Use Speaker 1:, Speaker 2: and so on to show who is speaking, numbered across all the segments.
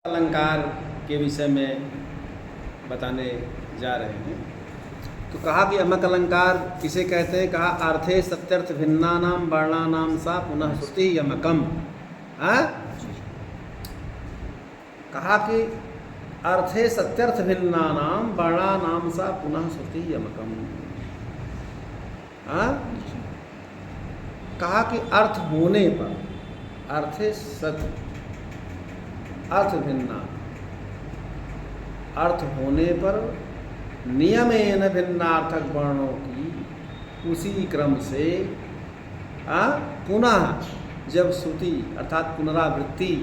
Speaker 1: अलंकार के विषय में बताने जा रहे हैं। तो कहा कि यमक अलंकार किसे कहते हैं? कहा अर्थे सत्यर्थ भिन्नानाम वर्णानाम सा पुनः श्रुति यमकम। कहा कि अर्थे सत्यर्थ भिन्नानाम वर्णानाम सा पुनः श्रुति यमकम। कहा कि अर्थ होने पर, अर्थे सत्य, अर्थ भिन्ना, अर्थ होने पर नियमेन भिन्नार्थक वर्णों की उसी क्रम से पुनः जब श्रुति अर्थात पुनरावृत्ति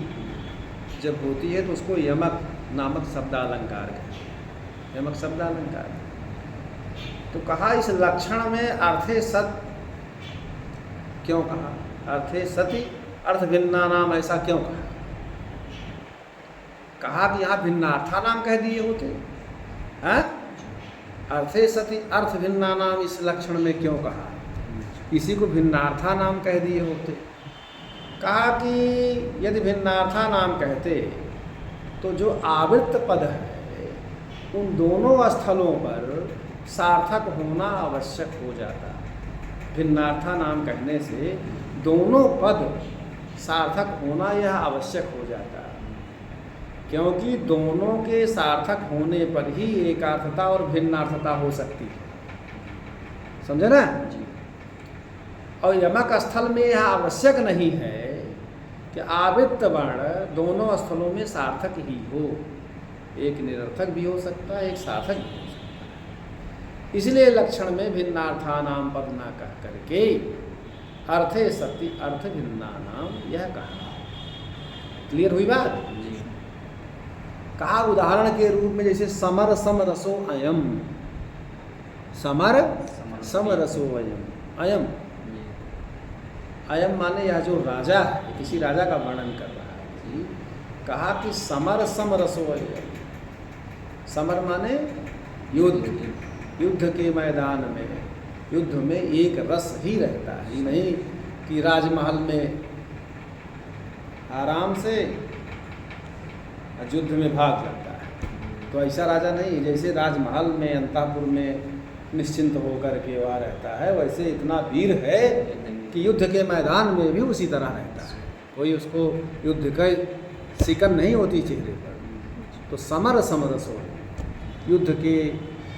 Speaker 1: जब होती है तो उसको यमक नामक शब्दालंकार कहते हैं। यमक शब्दालंकार। तो कहा इस लक्षण में अर्थे सत क्यों कहा? अर्थे सति अर्थ भिन्ना नाम ऐसा क्यों कहा? कहा कि यहाँ भिन्नार्था नाम कह दिए होते हैं। अर्थे सति अर्थ भिन्ना नाम इस लक्षण में क्यों कहा? किसी को भिन्नार्था नाम कह दिए होते। कहा कि यदि भिन्नार्था नाम कहते तो जो आवृत्त पद है उन दोनों स्थलों पर सार्थक होना आवश्यक हो जाता। भिन्नार्था नाम कहने से दोनों पद सार्थक होना यह आवश्यक हो जाता, क्योंकि दोनों के सार्थक होने पर ही एकार्थता और भिन्नार्थता हो सकती है। समझे ना? और यमक स्थल में यह आवश्यक नहीं है कि आवृत्त वर्ण दोनों स्थलों में सार्थक ही हो। एक निरर्थक भी हो सकता है, एक सार्थक भी हो सकता है। इसलिए लक्षण में भिन्नार्था नाम पद ना कह करके अर्थे सति अर्थ भिन्ना नाम यह कहा। क्लियर हुई बात? कहा उदाहरण के रूप में जैसे समर सम रसो अयम। समर सम रसो अयम। अयम अयम माने यह जो राजा है, किसी राजा का वर्णन कर रहा है। कहा कि समर सम रसो अयम। समर माने युद्ध। युद्ध के मैदान में, युद्ध में एक रस ही रहता है। नहीं कि राजमहल में आराम से युद्ध में भाग जाता है। तो ऐसा राजा नहीं। जैसे राजमहल में अंतःपुर में निश्चिंत होकर के वहाँ रहता है, वैसे इतना वीर है कि युद्ध के मैदान में भी उसी तरह रहता है। कोई उसको युद्ध का सिकन नहीं होती चेहरे पर। तो समर समरस हो, युद्ध के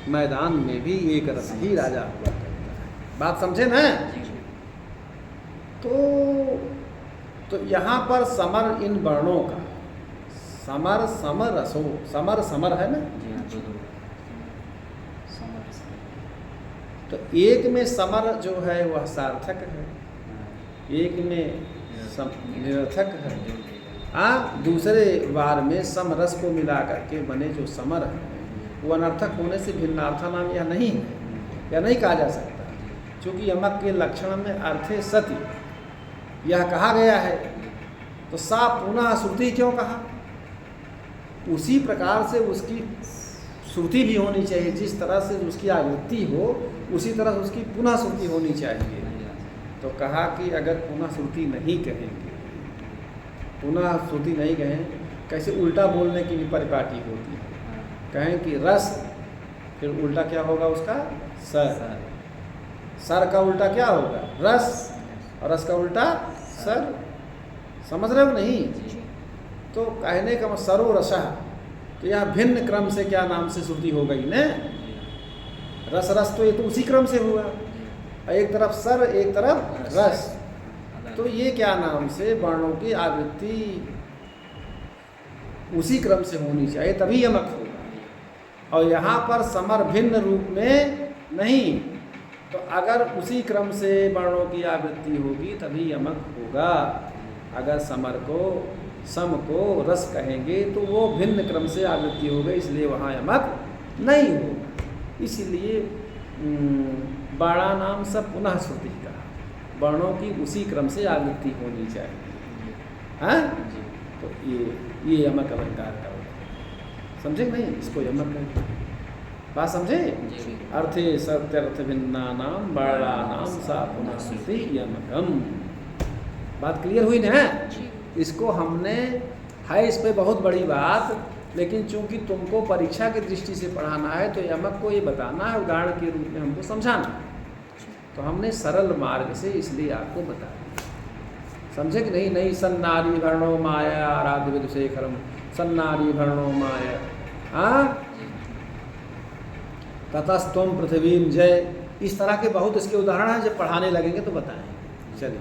Speaker 1: मैदान में भी एक रस ही राजा हुआ करता है। बात समझे ना? तो यहाँ पर समर इन वर्णों का, समर समर रसो, समर समर है ना? तो एक में समर जो है वह सार्थक है, एक में निरर्थक है। दूसरे वार में समरस को मिला करके बने जो समर है वो अनर्थक होने से भिन्नार्था नाम यह नहीं है, या नहीं कहा जा सकता। क्योंकि यमक के लक्षण में अर्थे सति यह कहा गया है, तो सा पुनः श्रुति क्यों कहा? उसी प्रकार से उसकी श्रुति भी होनी चाहिए। जिस तरह से उसकी आवृत्ति हो उसी तरह से उसकी पुनः श्रुति होनी चाहिए। तो कहा कि अगर पुनः श्रुति नहीं कहेंगे, पुनः श्रुति नहीं कहें, कैसे उल्टा बोलने की भी परिपाटी होती है। कहें कि रस, फिर उल्टा क्या होगा उसका? सर। सर का उल्टा क्या होगा? रस। और रस का उल्टा सर। समझ रहे हो नहीं? तो कहने का सरो रसा, तो यह भिन्न क्रम से क्या नाम से श्रुति हो गई न? रस रस तो ये तो उसी क्रम से हुआ। एक तरफ सर, एक तरफ रस। तो ये क्या नाम से वर्णों की आवृत्ति उसी क्रम से होनी चाहिए, तभी यमक होगा। और यहाँ पर समर भिन्न रूप में नहीं, तो अगर उसी क्रम से वर्णों की आवृत्ति होगी तभी यमक होगा। अगर समर को सम को रस कहेंगे तो वो भिन्न क्रम से आवृत्ति होगा, इसलिए वहाँ यमक नहीं होगा। इसलिए बाणा नाम सब पुनः श्रुति का, वर्णों की उसी क्रम से आवृत्ति होनी चाहिए। तो ये यमक अलंकार का होगा। समझे नहीं? इसको यमक कहें। बात समझे? अर्थे सत्यर्थ भिन्ना नाम बाणा नाम सा पुनः श्रुति यमकम। बात क्लियर हुई ना? इसको हमने है इस पे बहुत बड़ी बात, लेकिन चूंकि तुमको परीक्षा की दृष्टि से पढ़ाना है तो यमक को ये बताना है, उदाहरण के रूप में हमको समझाना है, तो हमने सरल मार्ग से इसलिए आपको बता दिया। समझे कि नहीं? नहीं सन्नारी भरणो माया आराध्य विदुशेखरम, सन्नारी भरणो माया, हाँ ततस्तम पृथ्वीम जय, इस तरह के बहुत इसके उदाहरण हैं, जब पढ़ाने लगेंगे तो बताएं। चलिए।